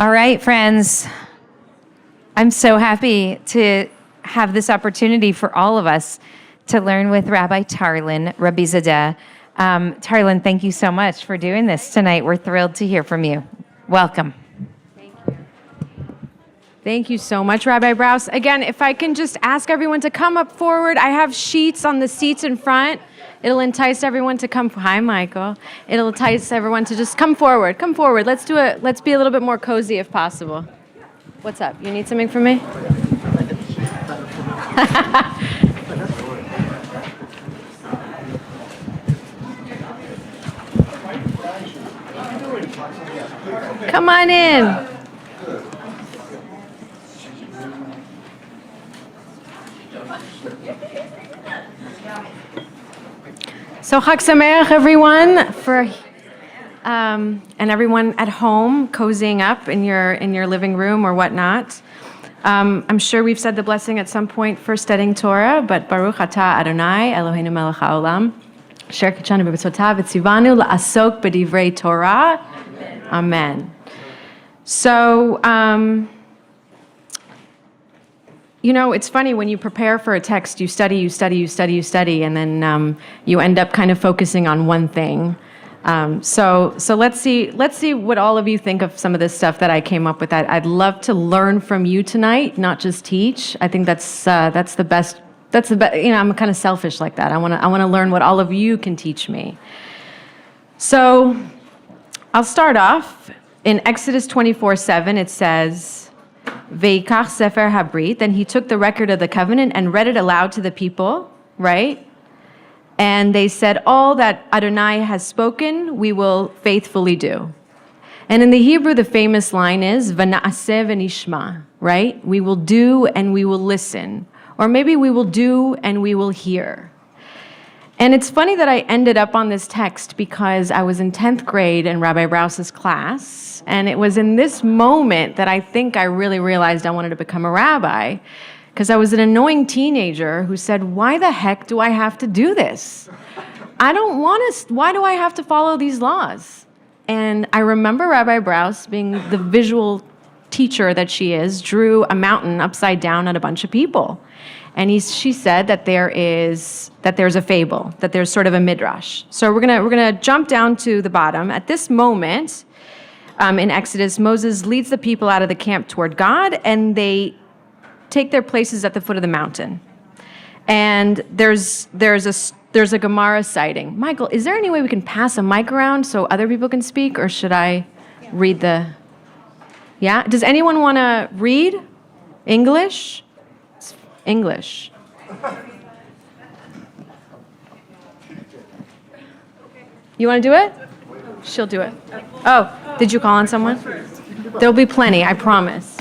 All right, friends. I'm so happy to have this opportunity for all of us to learn with Rabbi Tarlan, Rabizadeh. Tarlan, thank you so much for doing this tonight. We're thrilled to hear from you. Welcome. Thank you so much, Rabbi Brous. Again, if I can just ask everyone to come up forward. I have sheets on the seats in front. It'll entice everyone to come. Hi, Michael. It'll entice everyone to just come forward. Come forward. Let's do it. Let's be a little bit more cozy if possible. What's up? You need something from me? Come on in. So Chag Sameach, everyone, and everyone at home cozying up in your living room or whatnot. I'm sure we've said the blessing at some point for studying Torah, but Baruch Atah Adonai Eloheinu melech haolam, asher kitshanu b'mitzvotav v'tzivanu la'asok b'divrei Torah. Amen. So, it's funny when you prepare for a text, you study, and then you end up kind of focusing on one thing. So let's see what all of you think of some of this stuff that I came up with. I'd love to learn from you tonight, not just teach. I think that's the best. That's the best. I'm kind of selfish like that. I want to learn what all of you can teach me. So I'll start off in Exodus 24:7. It says, Veikach Sefer Habrit, then he took the record of the covenant and read it aloud to the people, right? And they said, all that Adonai has spoken, we will faithfully do. And in the Hebrew, the famous line is, V'na'aseh v'nishma, right? We will do and we will listen. Or maybe we will do and we will hear. And it's funny that I ended up on this text because I was in 10th grade in Rabbi Brous's class, and it was in this moment that I think I really realized I wanted to become a rabbi, because I was an annoying teenager who said, why the heck do I have to do this? I don't want to, why do I have to follow these laws? And I remember Rabbi Brous, being the visual teacher that she is, drew a mountain upside down at a bunch of people. And she said that there's a fable, that there's sort of a midrash. So we're gonna jump down to the bottom. At this moment, in Exodus, Moses leads the people out of the camp toward God, and they take their places at the foot of the mountain. And there's a Gemara citing. Michael, is there any way we can pass a mic around so other people can speak, or should I read the? Yeah. Does anyone want to read English? English. You want to do it? She'll do it. Oh, did you call on someone? There'll be plenty, I promise.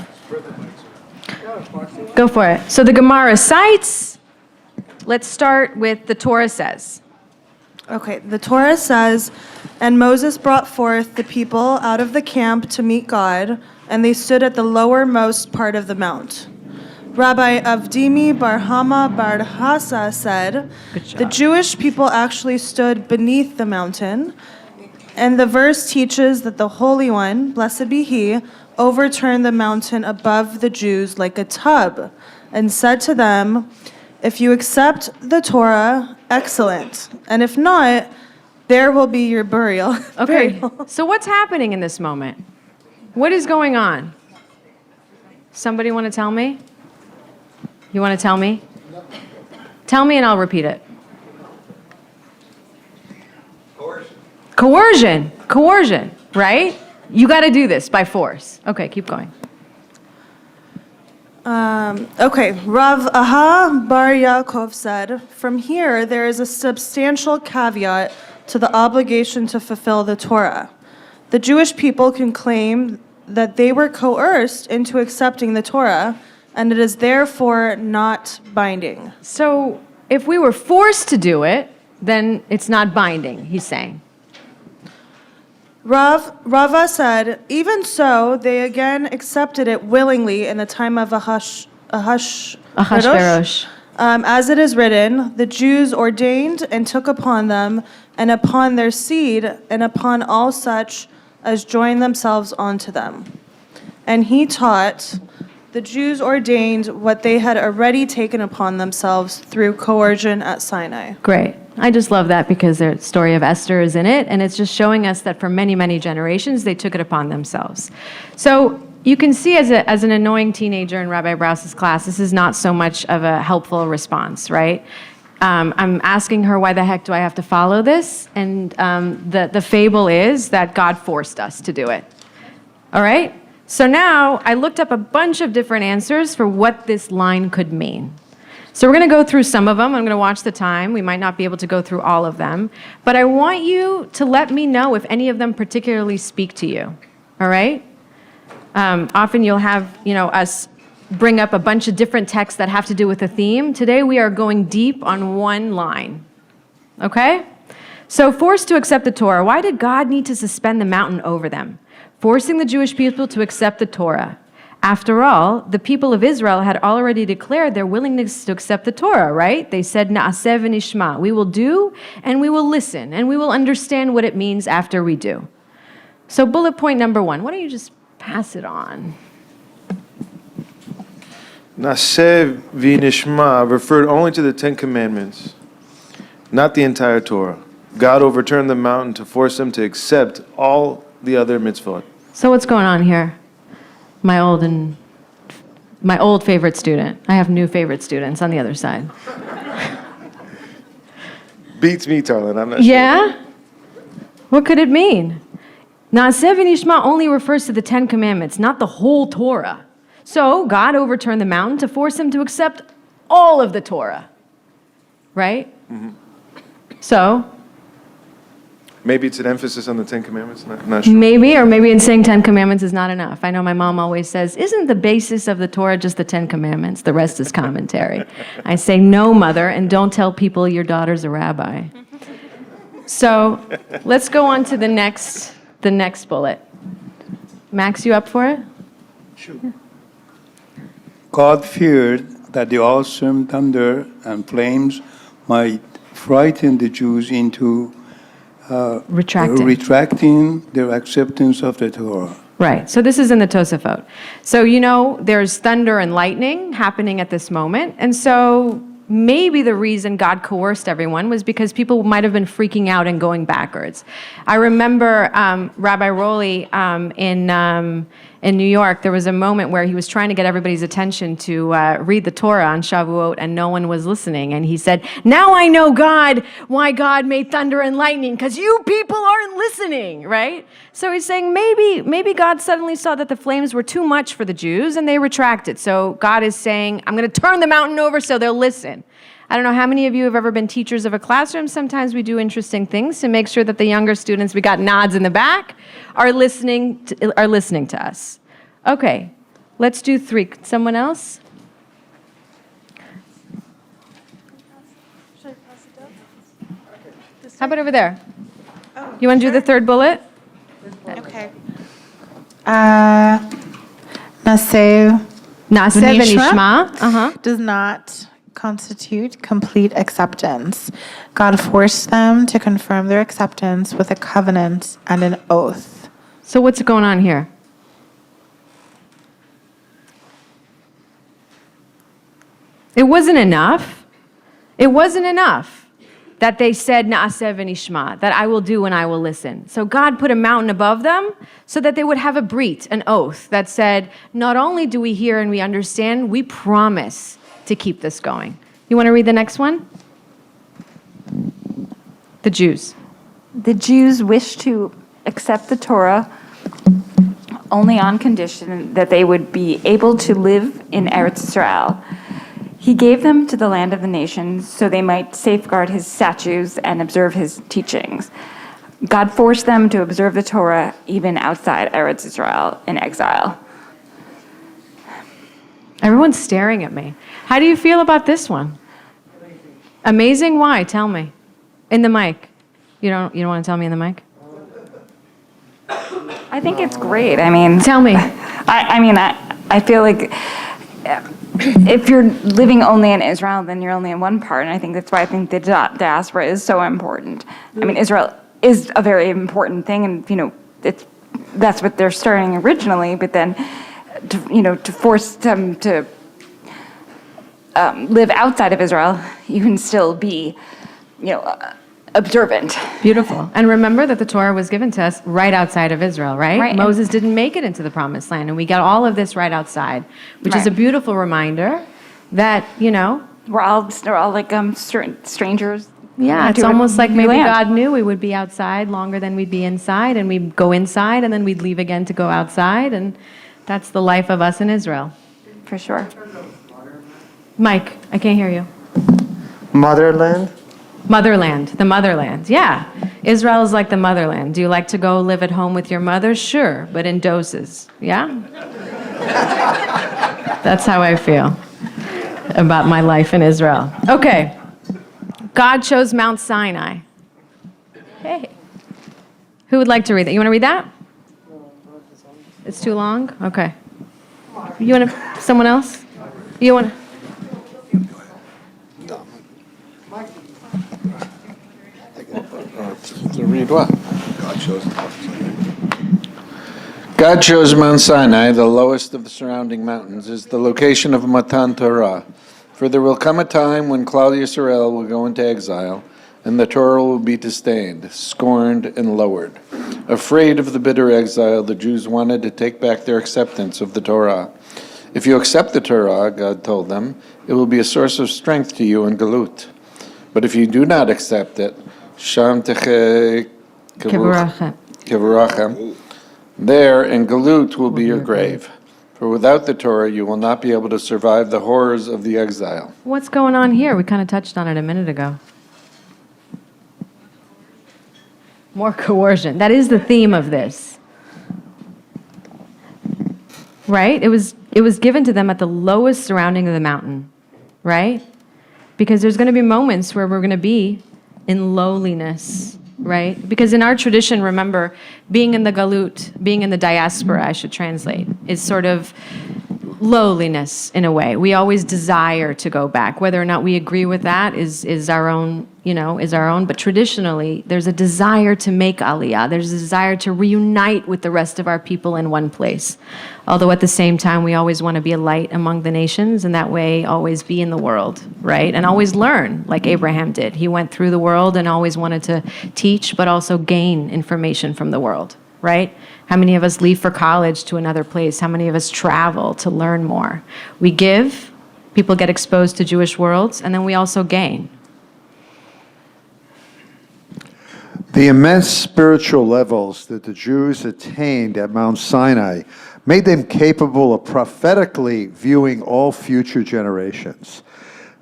Go for it. So the Gemara cites, let's start with the Torah says. Okay, the Torah says, and Moses brought forth the people out of the camp to meet God, and they stood at the lowermost part of the mount. Rabbi Avdimi Bar Hama Bar Hassa said, the Jewish people actually stood beneath the mountain, and the verse teaches that the Holy One, blessed be He, overturned the mountain above the Jews like a tub, and said to them, if you accept the Torah, excellent, and if not, there will be your burial. Okay, so what's happening in this moment? What is going on? Somebody want to tell me? You want to tell me? Tell me and I'll repeat it. Coercion, right? You got to do this by force. Okay, keep going. Okay, Rav Aha Bar Yaakov said, from here there is a substantial caveat to the obligation to fulfill the Torah. The Jewish people can claim that they were coerced into accepting the Torah, and it is therefore not binding. So if we were forced to do it, then it's not binding, he's saying. Rava said, even so, they again accepted it willingly in the time of Ahashverosh. As it is written, the Jews ordained and took upon them, and upon their seed, and upon all such as join themselves onto them. and he taught, the Jews ordained what they had already taken upon themselves through coercion at Sinai. Great. I just love that because the story of Esther is in it, and it's just showing us that for many, many generations, they took it upon themselves. So you can see as an annoying teenager in Rabbi Brause's class, this is not so much of a helpful response, right? I'm asking her, why the heck do I have to follow this? And the fable is that God forced us to do it. All right? So now I looked up a bunch of different answers for what this line could mean. So we're going to go through some of them. I'm going to watch the time. We might not be able to go through all of them. But I want you to let me know if any of them particularly speak to you. All right? Often you'll have, us bring up a bunch of different texts that have to do with a theme. Today we are going deep on one line. Okay? So forced to accept the Torah. Why did God need to suspend the mountain over them, forcing the Jewish people to accept the Torah? After all, the people of Israel had already declared their willingness to accept the Torah, right? They said, Na'aseh v'nishma. We will do, and we will listen, and we will understand what it means after we do. So bullet point number 1. Why don't you just pass it on? Na'aseh v'nishma referred only to the Ten Commandments, not the entire Torah. God overturned the mountain to force them to accept all the other mitzvot. So what's going on here? My old favorite student. I have new favorite students on the other side. Beats me, Tarlan. I'm not sure. Yeah? What could it mean? Na'aseh v'nishma only refers to the Ten Commandments, not the whole Torah. So God overturned the mountain to force them to accept all of the Torah. Right? Mm-hmm. So Maybe it's an emphasis on the Ten Commandments. Not sure. maybe, or maybe in saying 10 Commandments is not enough. I know my mom always says, isn't the basis of the Torah just the 10 Commandments? The rest is commentary. I say, no, mother, and don't tell people your daughter's a rabbi. So let's go on to the next bullet. Max, you up for it? Sure. God feared that the awesome thunder and flames might frighten the Jews into retracting their acceptance of the Torah. Right. So this is in the Tosafot. So, there's thunder and lightning happening at this moment. And so maybe the reason God coerced everyone was because people might have been freaking out and going backwards. I remember Rabbi Rowley in New York, there was a moment where he was trying to get everybody's attention to read the Torah on Shavuot, and no one was listening. And he said, now I know why God made thunder and lightning, because you people aren't listening, right? So he's saying maybe God suddenly saw that the flames were too much for the Jews, and they retracted. So God is saying, I'm going to turn the mountain over so they'll listen. I don't know how many of you have ever been teachers of a classroom. Sometimes we do interesting things to make sure that the younger students, we got nods in the back, are listening to us. Okay, let's do 3. Someone else? How about over there? You want to do the 3rd bullet? Okay. Na'aseh v'nishma. does not constitute complete acceptance. God forced them to confirm their acceptance with a covenant and an oath. So what's going on here? It wasn't enough. It wasn't enough that they said, Na'aseh v'nishma, that I will do and I will listen. So God put a mountain above them so that they would have a brit, an oath, that said, not only do we hear and we understand, we promise to keep this going. You want to read the next one? The Jews. The Jews wished to accept the Torah only on condition that they would be able to live in Eretz Israel. He gave them to the land of the nations so they might safeguard his statutes and observe his teachings. God forced them to observe the Torah even outside Eretz Israel in exile. Everyone's staring at me. How do you feel about this one? Amazing? Why? Tell me. In the mic. You don't want to tell me in the mic? I think it's great. I mean, Tell me. I feel like if you're living only in Israel, then you're only in one part, and I think that's why I think the diaspora is so important. I mean, Israel is a very important thing, and that's what they're starting originally. But then, to force them to live outside of Israel, you can still be, observant. Beautiful. And remember that the Torah was given to us right outside of Israel, right? Right. Moses didn't make it into the promised land, and we got all of this right outside, which is a Right. beautiful reminder that, We're all like strangers. yeah, it's to a almost like new maybe land. God knew we would be outside longer than we'd be inside, and we'd go inside, and then we'd leave again to go outside, and that's the life of us in Israel. For sure. Mike, I can't hear you. Motherland? Motherland, the motherland. Yeah. Israel is like the motherland. Do you like to go live at home with your mother? Sure, but in doses. Yeah? That's how I feel about my life in Israel. Okay. God chose Mount Sinai. Hey. Who would like to read that? You want to read that? It's too long? Okay. You want to, someone else? You want to? To read what? God chose Mount Sinai, the lowest of the surrounding mountains, as the location of Matan Torah. For there will come a time when Klal Yisrael will go into exile, and the Torah will be disdained, scorned, and lowered. Afraid of the bitter exile, the Jews wanted to take back their acceptance of the Torah. If you accept the Torah, God told them, it will be a source of strength to you in Galut. But if you do not accept it, Sham Teche Kevarachem, there in Galut will be your grave. For without the Torah, you will not be able to survive the horrors of the exile. What's going on here? We kind of touched on it a minute ago. More coercion. That is the theme of this. Right? It was given to them at the lowest surrounding of the mountain. Right? Because there's going to be moments where we're going to be in lowliness. Right? Because in our tradition, remember, being in the galut, being in the diaspora, I should translate, is sort of lowliness in a way. We always desire to go back. Whether or not we agree with that is our own, is our own. But traditionally, there's a desire to make aliyah. There's a desire to reunite with the rest of our people in one place. Although at the same time, we always want to be a light among the nations, and that way always be in the world, right? And always learn, like Abraham did. He went through the world and always wanted to teach, but also gain information from the world, right? How many of us leave for college to another place? How many of us travel to learn more? We give, people get exposed to Jewish worlds, and then we also gain. The immense spiritual levels that the Jews attained at Mount Sinai made them capable of prophetically viewing all future generations.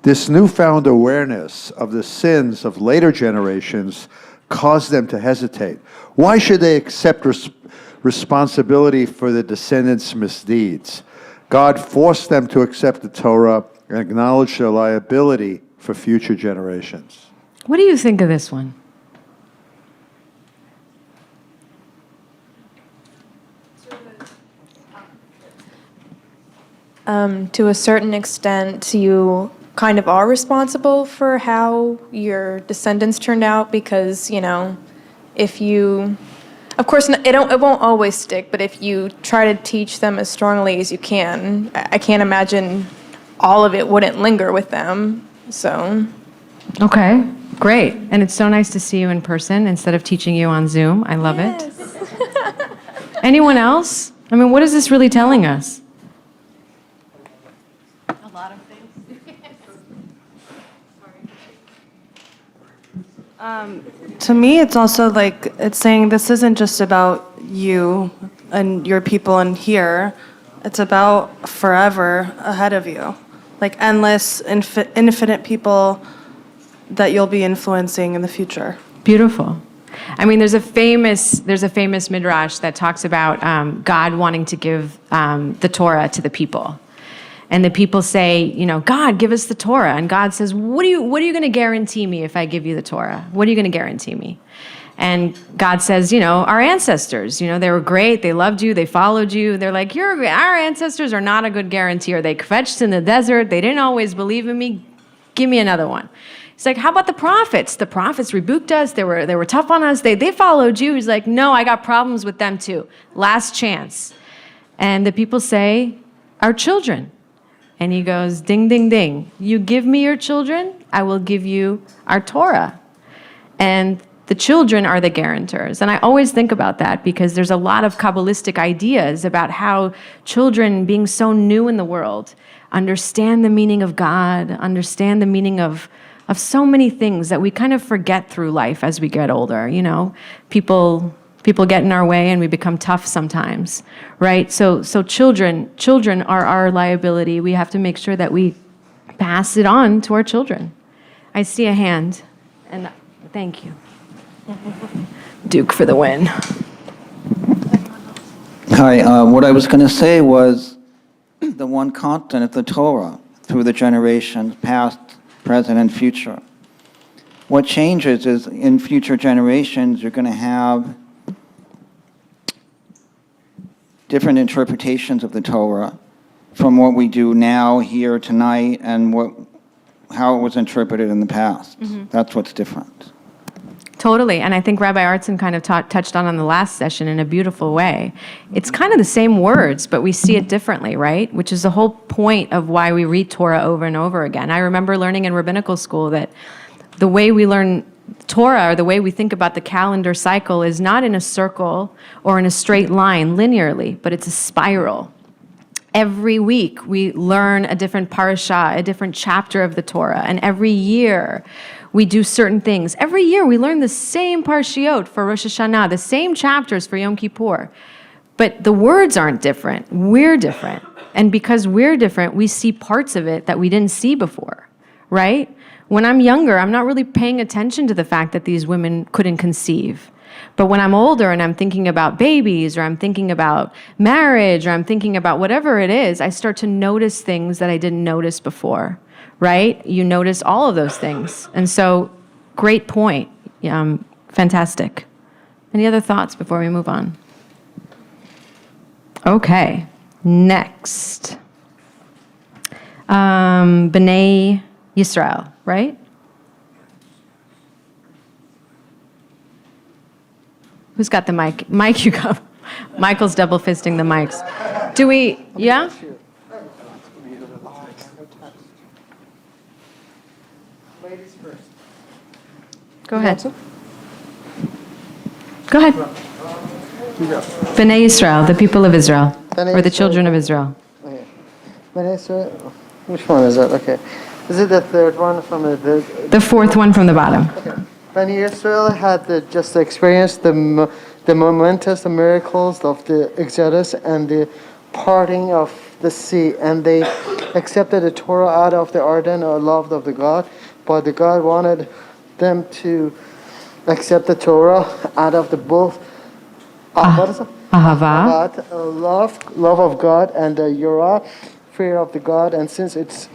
This newfound awareness of the sins of later generations caused them to hesitate. Why should they accept responsibility for the descendants' misdeeds? God forced them to accept the Torah and acknowledge their liability for future generations. What do you think of this one? To a certain extent, you kind of are responsible for how your descendants turned out because, if you, of course, it won't always stick, but if you try to teach them as strongly as you can, I can't imagine all of it wouldn't linger with them, so. Okay, great. And it's so nice to see you in person instead of teaching you on Zoom. I love it. Anyone else? I mean, what is this really telling us? To me, it's also like it's saying this isn't just about you and your people in here. It's about forever ahead of you, like endless, infinite people that you'll be influencing in the future. Beautiful. I mean, there's a famous midrash that talks about God wanting to give the Torah to the people. And the people say, God, give us the Torah. And God says, what are you going to guarantee me if I give you the Torah? What are you going to guarantee me? And God says, our ancestors, they were great. They loved you. They followed you. They're like, our ancestors are not a good guarantor. They kvetched in the desert. They didn't always believe in me. Give me another one. He's like, how about the prophets? The prophets rebuked us. They were tough on us. They followed you. He's like, no, I got problems with them too. Last chance. And the people say, our children. And he goes, ding, ding, ding. You give me your children, I will give you our Torah. And the children are the guarantors. And I always think about that because there's a lot of Kabbalistic ideas about how children, being so new in the world, understand the meaning of God, understand the meaning of so many things that we kind of forget through life as we get older. You know, people get in our way and we become tough sometimes, right? So children are our liability. We have to make sure that we pass it on to our children. I see a hand, and thank you. Duke for the win. Hi, what I was going to say was the one constant is the Torah through the generations, past, present, and future. What changes is in future generations, you're going to have different interpretations of the Torah from what we do now, here, tonight, and how it was interpreted in the past. That's what's different. Totally, and I think Rabbi Artson kind of touched on the last session in a beautiful way. It's kind of the same words, but we see it differently, right? Which is the whole point of why we read Torah over and over again. I remember learning in rabbinical school that the way we learn Torah, or the way we think about the calendar cycle, is not in a circle or in a straight line linearly, but it's a spiral. Every week we learn a different parasha, a different chapter of the Torah, and every year we do certain things. Every year we learn the same parshiot for Rosh Hashanah, the same chapters for Yom Kippur. But the words aren't different. We're different. And because we're different, we see parts of it that we didn't see before, right? When I'm younger, I'm not really paying attention to the fact that these women couldn't conceive. But when I'm older and I'm thinking about babies, or I'm thinking about marriage, or I'm thinking about whatever it is, I start to notice things that I didn't notice before. Right? You notice all of those things. And so, great point. Fantastic. Any other thoughts before we move on? Okay. Next. B'nai Yisrael, right? Who's got the mic? Mike, you go. Michael's double fisting the mics. Do we, yeah? Go ahead. Go ahead. B'nai Yisrael, the people of Israel, or the children of Israel. Okay. B'nai Israel, which one is it? Okay. Is it the third one from the fourth one from the bottom? Okay. B'nai Israel had just experienced the momentous miracles of the Exodus and the parting of the sea, and they accepted the Torah out of the ardent love of the God, but the God wanted them to accept the Torah out of the both Ahava, love of God, and the Yirah, fear of the God. And since it's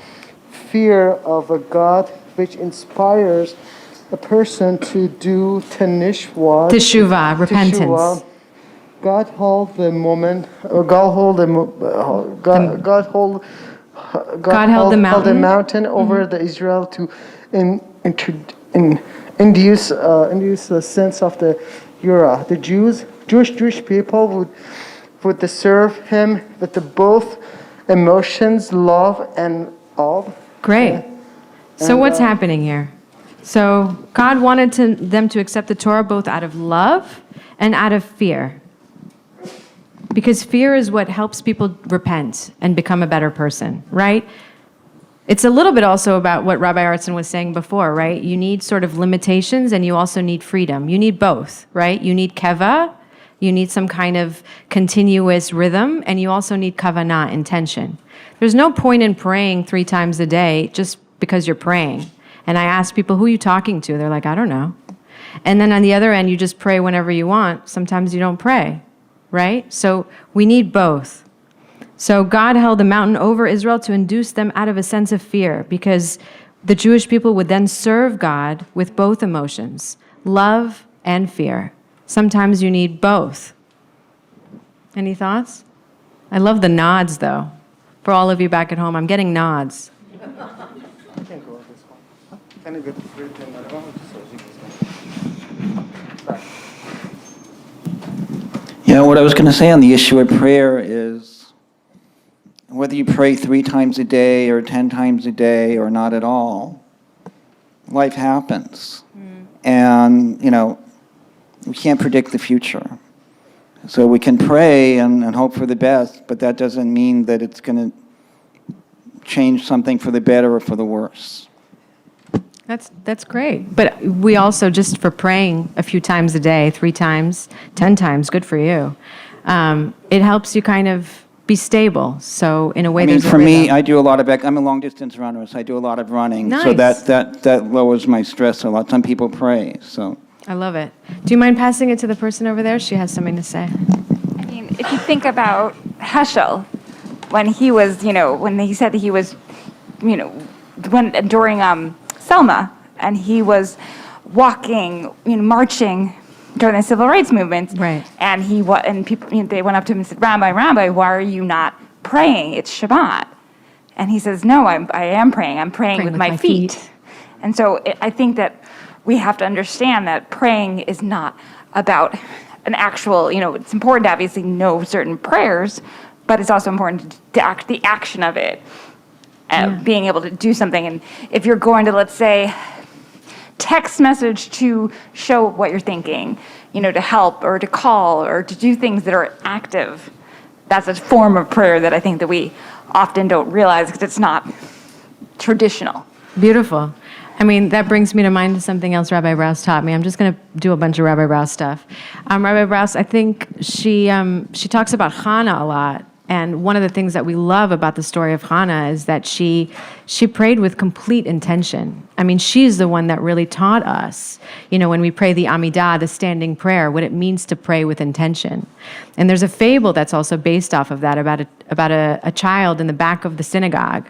fear of a God which inspires a person to do teshuvah, repentance. God hold the moment. God held the mountain over the Israel to induce a sense of the Yirah. The Jewish people would serve him with both emotions, love and awe. Great. So what's happening here? So God wanted them to accept the Torah both out of love and out of fear. Because fear is what helps people repent and become a better person, right? It's a little bit also about what Rabbi Artson was saying before, right? You need sort of limitations and you also need freedom. You need both, right? You need keva, you need some kind of continuous rhythm, and you also need kavanah, intention. There's no point in praying 3 times a day just because you're praying. And I ask people, who are you talking to? They're like, I don't know. And then on the other end, you just pray whenever you want. Sometimes you don't pray, right? So we need both. So God held the mountain over Israel to induce them out of a sense of fear, because the Jewish people would then serve God with both emotions, love and fear. Sometimes you need both. Any thoughts? I love the nods, though. For all of you back at home, I'm getting nods. Yeah, what I was going to say on the issue of prayer is whether you pray 3 times a day or 10 times a day or not at all, life happens. And, we can't predict the future. So we can pray and hope for the best, but that doesn't mean that it's going to change something for the better or for the worse. That's great. But we also, just for praying a few times a day, 3 times, 10 times, good for you. It helps you kind of be stable. So in a way, there's for a me, rhythm. I do a lot of I'm a long distance runner, so I do a lot of running. So Nice. that lowers my stress a lot. Some people pray, so. I love it. Do you mind passing it to the person over there? She has something to say. I mean, if you think about Heschel, when he was, when he said that he was, during Selma, and he was walking, marching during the civil rights movement, Right. and people, they went up to him and said, Rabbi, why are you not praying? It's Shabbat. And he says, no, I am praying. I'm praying with my feet. And so I think that we have to understand that praying is not about an actual, it's important to obviously know certain prayers, but it's also important to act the action of it, being able to do something. And if you're going to, let's say, text message to show what you're thinking, to help or to call or to do things that are active, that's a form of prayer that I think that we often don't realize because it's not traditional. Beautiful. I mean, that brings me to mind something else Rabbi Brous taught me. I'm just going to do a bunch of Rabbi Brous stuff. Rabbi Brous, I think she talks about Hannah a lot. And one of the things that we love about the story of Hannah is that she prayed with complete intention. I mean, she's the one that really taught us, when we pray the Amidah, the standing prayer, what it means to pray with intention. And there's a fable that's also based off of that about a child in the back of the synagogue.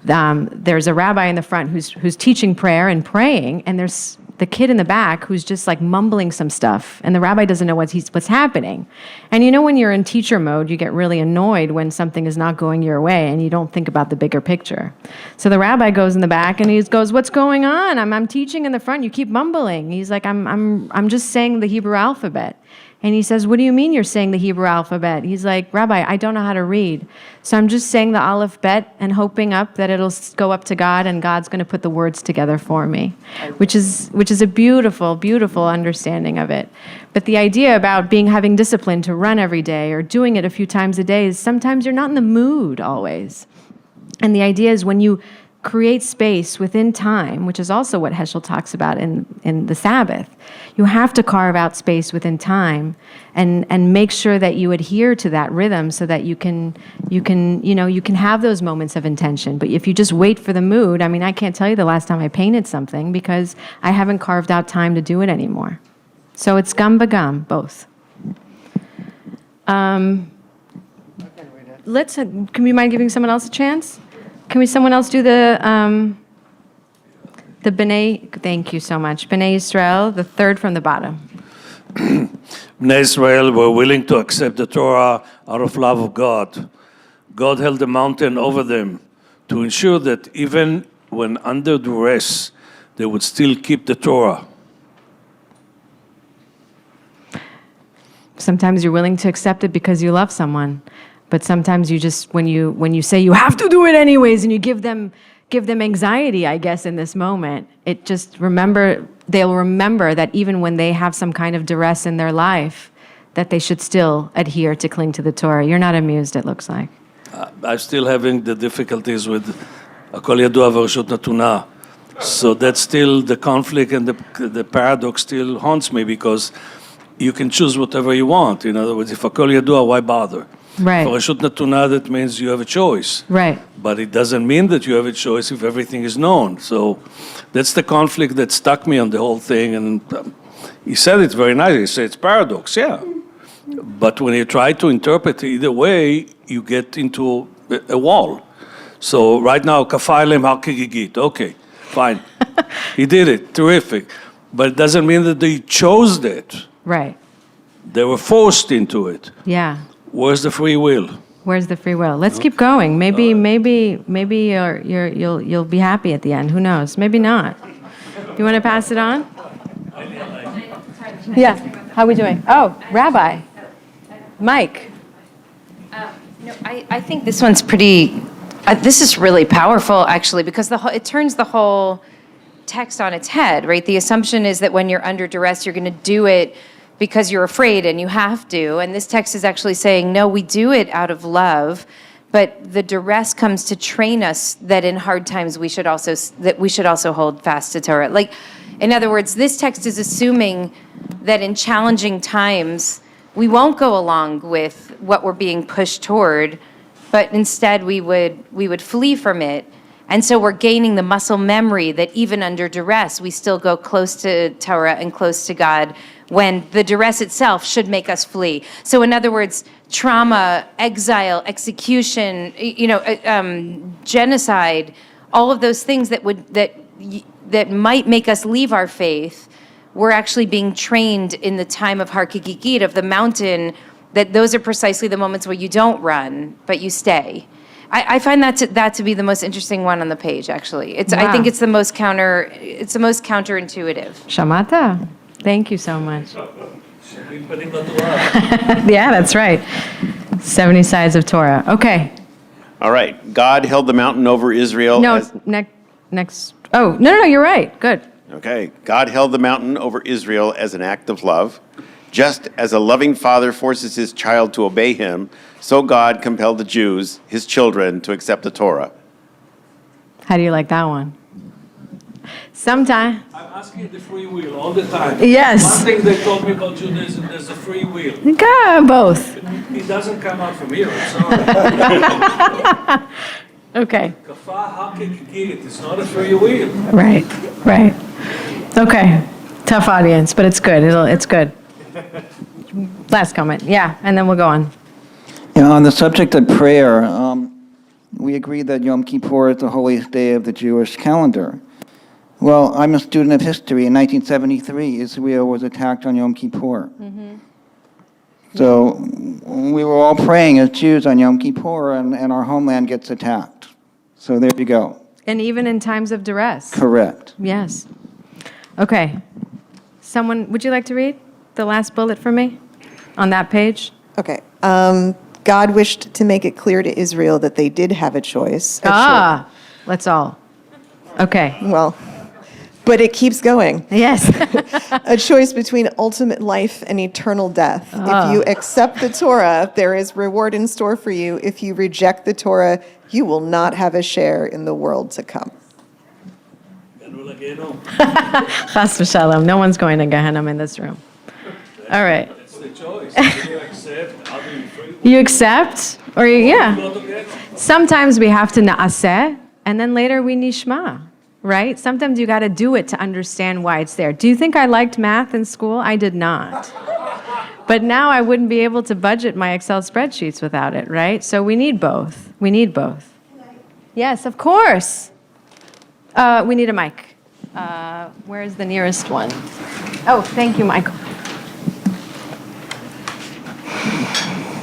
There's a rabbi in the front who's teaching prayer and praying, and there's the kid in the back who's just like mumbling some stuff, and the rabbi doesn't know what's happening. And when you're in teacher mode, you get really annoyed when something is not going your way, and you don't think about the bigger picture. So the rabbi goes in the back, and he goes, "What's going on? I'm teaching in the front. You keep mumbling." He's like, "I'm just saying the Hebrew alphabet." And he says, "What do you mean you're saying the Hebrew alphabet?" He's like, "Rabbi, I don't know how to read. So I'm just saying the Aleph Bet and hoping up that it'll go up to God and God's going to put the words together for me," which is a beautiful, beautiful understanding of it. But the idea about having discipline to run every day or doing it a few times a day is sometimes you're not in the mood always. And the idea is when you create space within time, which is also what Heschel talks about in the Sabbath. You have to carve out space within time and make sure that you adhere to that rhythm so that you can have those moments of intention. But if you just wait for the mood, I mean, I can't tell you the last time I painted something because I haven't carved out time to do it anymore. So it's gam bagam, both. Can you mind giving someone else a chance? Can someone else do the B'nai? Thank you so much. B'nai Yisrael, the third from the bottom. Bnei Israel were willing to accept the Torah out of love of God. God held the mountain over them to ensure that even when under duress, they would still keep the Torah. Sometimes you're willing to accept it because you love someone. But sometimes you just, when you say you have to do it anyways, and you give them anxiety, I guess, in this moment, they'll remember that even when they have some kind of duress in their life, that they should still adhere to cling to the Torah. You're not amused, it looks like. I'm still having the difficulties with Akol Yadua v'Reshut Natuna. So that's still the conflict, and the paradox still haunts me because you can choose whatever you want. In other words, if Akol Yadua, why bother? Right. For Reshut Natuna, that means you have a choice. Right. But it doesn't mean that you have a choice if everything is known. So that's the conflict that stuck me on the whole thing. And he said it very nicely. He said it's paradox, yeah. But when you try to interpret it either way, you get into a wall. So right now, Kafailem Hakigigit. Okay, fine. He did it. Terrific. But it doesn't mean that they chose that. Right. They were forced into it. Yeah. Where's the free will? Where's the free will? Let's keep going. Maybe you'll be happy at the end. Who knows? Maybe not. You want to pass it on? Yeah. How are we doing? Oh, Rabbi. Mike. I think this one's pretty, this is really powerful, actually, because it turns the whole text on its head, right? The assumption is that when you're under duress, you're going to do it because you're afraid and you have to. And this text is actually saying, no, we do it out of love, but the duress comes to train us that in hard times we should also hold fast to Torah. Like, in other words, this text is assuming that in challenging times, we won't go along with what we're being pushed toward, but instead we would flee from it. And so we're gaining the muscle memory that even under duress, we still go close to Torah and close to God, when the duress itself should make us flee. So in other words, trauma, exile, execution, genocide, all of those things that might make us leave our faith, we're actually being trained in the time of Har Kigigit, of the mountain, that those are precisely the moments where you don't run, but you stay. I find that to be the most interesting one on the page, actually. I think it's the most counterintuitive. Shamata. Thank you so much. Yeah, that's right. 70 sides of Torah. Okay. All right. God held the mountain over Israel. No, next. Oh, no, you're right. Good. Okay. God held the mountain over Israel as an act of love. Just as a loving father forces his child to obey him, so God compelled the Jews, his children, to accept the Torah. How do you like that one? Sometimes. I'm asking the free will all the time. Yes. One thing they told me about Judaism, there's a free will. Both. It doesn't come out from here, I'm sorry. Okay. It's not a free will. Right. Okay. Tough audience, but it's good. It's good. Last comment. Yeah, and then we'll go on. Yeah, on the subject of prayer, we agree that Yom Kippur is the holiest day of the Jewish calendar. Well, I'm a student of history. In 1973, Israel was attacked on Yom Kippur. Mm-hmm. So we were all praying as Jews on Yom Kippur, and our homeland gets attacked. So there you go. And even in times of duress. Correct. Yes. Okay. Someone, would you like to read the last bullet for me on that page? Okay. God wished to make it clear to Israel that they did have a choice. Let's all. Okay. Well, but it keeps going. Yes. A choice between ultimate life and eternal death. If you accept the Torah, there is reward in store for you. If you reject the Torah, you will not have a share in the world to come. Chas v'shalom. No one's going to Gehenna in this room. All right. It's the choice. You accept, how do you free? You accept, or yeah. Sometimes we have to na'aseh, and then later we nishma, right? Sometimes you got to do it to understand why it's there. Do you think I liked math in school? I did not. But now I wouldn't be able to budget my Excel spreadsheets without it, right? So we need both. Yes, of course. We need a mic. Where's the nearest one? Oh, thank you, Michael.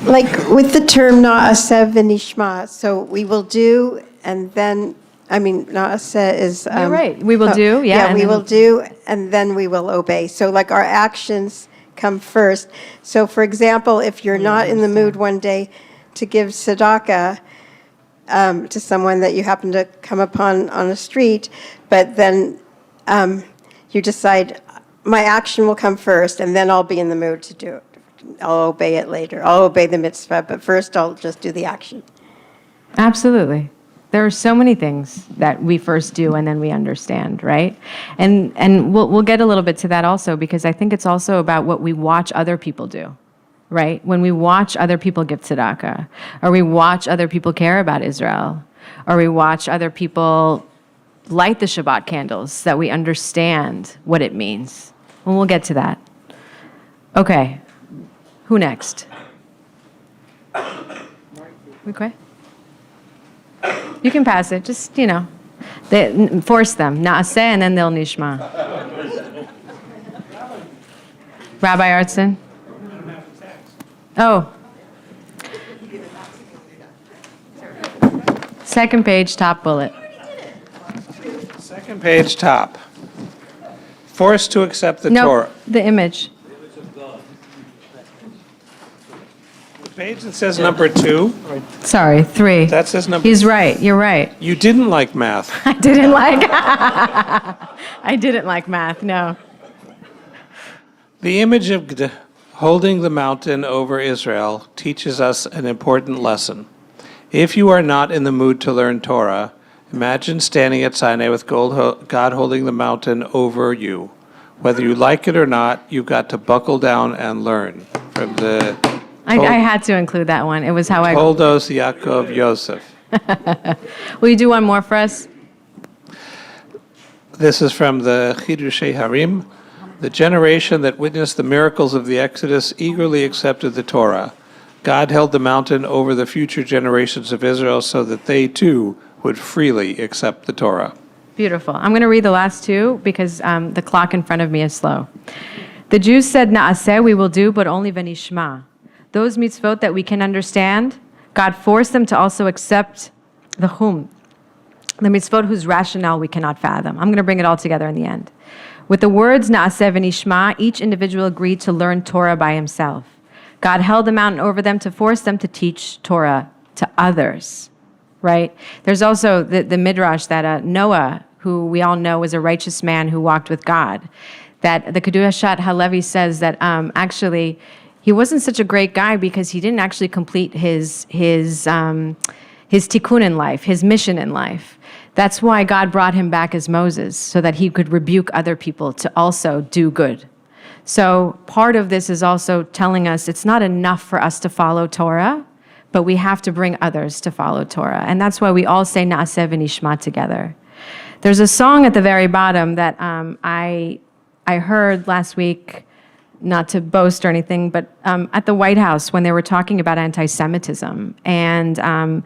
Like with the term na'aseh v'nishma, so we will do, and then, na'aseh is... You're right. We will do, yeah. Yeah, we will do, and then we will obey. So like our actions come first. So for example, if you're not in the mood one day to give tzedakah to someone that you happen to come upon on the street, but then you decide, my action will come first, and then I'll be in the mood to do it. I'll obey it later. I'll obey the mitzvah, but first I'll just do the action. Absolutely. There are so many things that we first do and then we understand, right? And we'll get a little bit to that also, because I think it's also about what we watch other people do, right? When we watch other people give tzedakah, or we watch other people care about Israel, or we watch other people light the Shabbat candles, that we understand what it means. And we'll get to that. Okay. Who next? Okay. You can pass it. Just, force them. Na'aseh, and then they'll nishma. Rabbi Artson? Oh. Second page, top bullet. Second page, top. Forced to accept the Torah. No, the image. page that says number 2. Sorry, 3. That says number. He's right. You're right. You didn't like math. I didn't like. I didn't like math. No. The image of holding the mountain over Israel teaches us an important lesson. If you are not in the mood to learn Torah, imagine standing at Sinai with God holding the mountain over you. Whether you like it or not, you've got to buckle down and learn. From the I had to include that one. It was how I. Toldos Yaakov Yosef. Will you do one more for us? This is from the Chidushei Harim. The generation that witnessed the miracles of the Exodus eagerly accepted the Torah. God held the mountain over the future generations of Israel so that they too would freely accept the Torah. Beautiful. I'm going to read the last 2 because the clock in front of me is slow. The Jews said, Na'aseh, we will do, but only v'nishma. Those mitzvot that we can understand, God forced them to also accept the mitzvot whose rationale we cannot fathom. I'm going to bring it all together in the end. With the words Na'aseh v'nishma, each individual agreed to learn Torah by himself. God held the mountain over them to force them to teach Torah to others, right? There's also the midrash that Noah, who we all know was a righteous man who walked with God, that the Kedushat Halevi says that actually he wasn't such a great guy because he didn't actually complete his tikkun in life, his mission in life. That's why God brought him back as Moses, so that he could rebuke other people to also do good. So part of this is also telling us it's not enough for us to follow Torah, but we have to bring others to follow Torah. And that's why we all say Na'aseh v'nishma together. There's a song at the very bottom that I heard last week, not to boast or anything, but at the White House when they were talking about anti-Semitism. And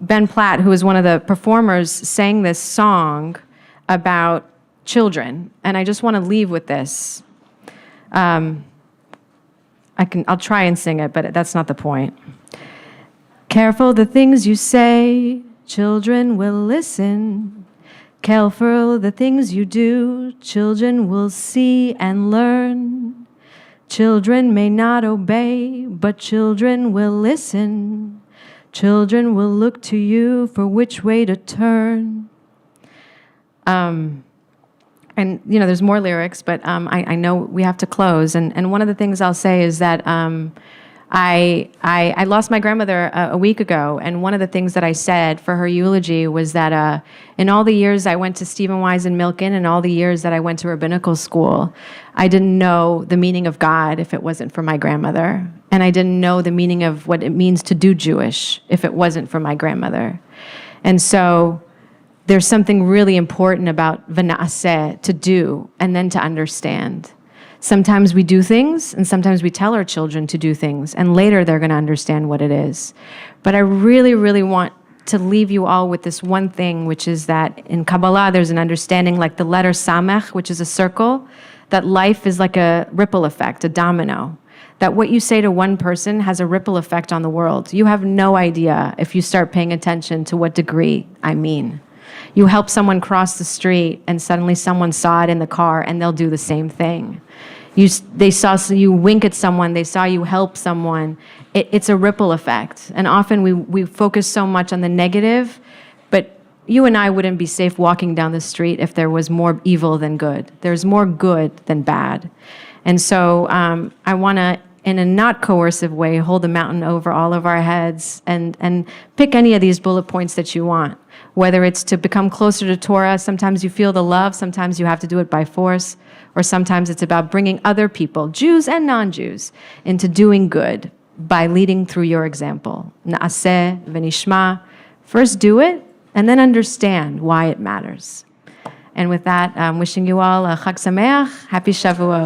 Ben Platt, who was one of the performers, sang this song about children. And I just want to leave with this. I'll try and sing it, but that's not the point. Careful the things you say, children will listen. Careful the things you do, children will see and learn. Children may not obey, but children will listen. Children will look to you for which way to turn. And, there's more lyrics, but I know we have to close. And one of the things I'll say is that I lost my grandmother a week ago, and one of the things that I said for her eulogy was that in all the years I went to Stephen Wise and Milken, and all the years that I went to rabbinical school, I didn't know the meaning of God if it wasn't for my grandmother. And I didn't know the meaning of what it means to do Jewish if it wasn't for my grandmother. And so there's something really important about v'na'aseh, to do, and then to understand. Sometimes we do things, and sometimes we tell our children to do things, and later they're going to understand what it is. But I really, really want to leave you all with this one thing, which is that in Kabbalah, there's an understanding like the letter Samech, which is a circle, that life is like a ripple effect, a domino. That what you say to one person has a ripple effect on the world. You have no idea if you start paying attention to what degree I mean. You help someone cross the street, and suddenly someone saw it in the car, and they'll do the same thing. They saw you wink at someone, they saw you help someone. It's a ripple effect. And often we focus so much on the negative, but you and I wouldn't be safe walking down the street if there was more evil than good. There's more good than bad. And so I want to, in a not coercive way, hold the mountain over all of our heads and pick any of these bullet points that you want. Whether it's to become closer to Torah, sometimes you feel the love, sometimes you have to do it by force, or sometimes it's about bringing other people, Jews and non-Jews, into doing good by leading through your example. Na'aseh v'nishma. First do it, and then understand why it matters. And with that, I'm wishing you all a Chag Sameach, happy Shavuot.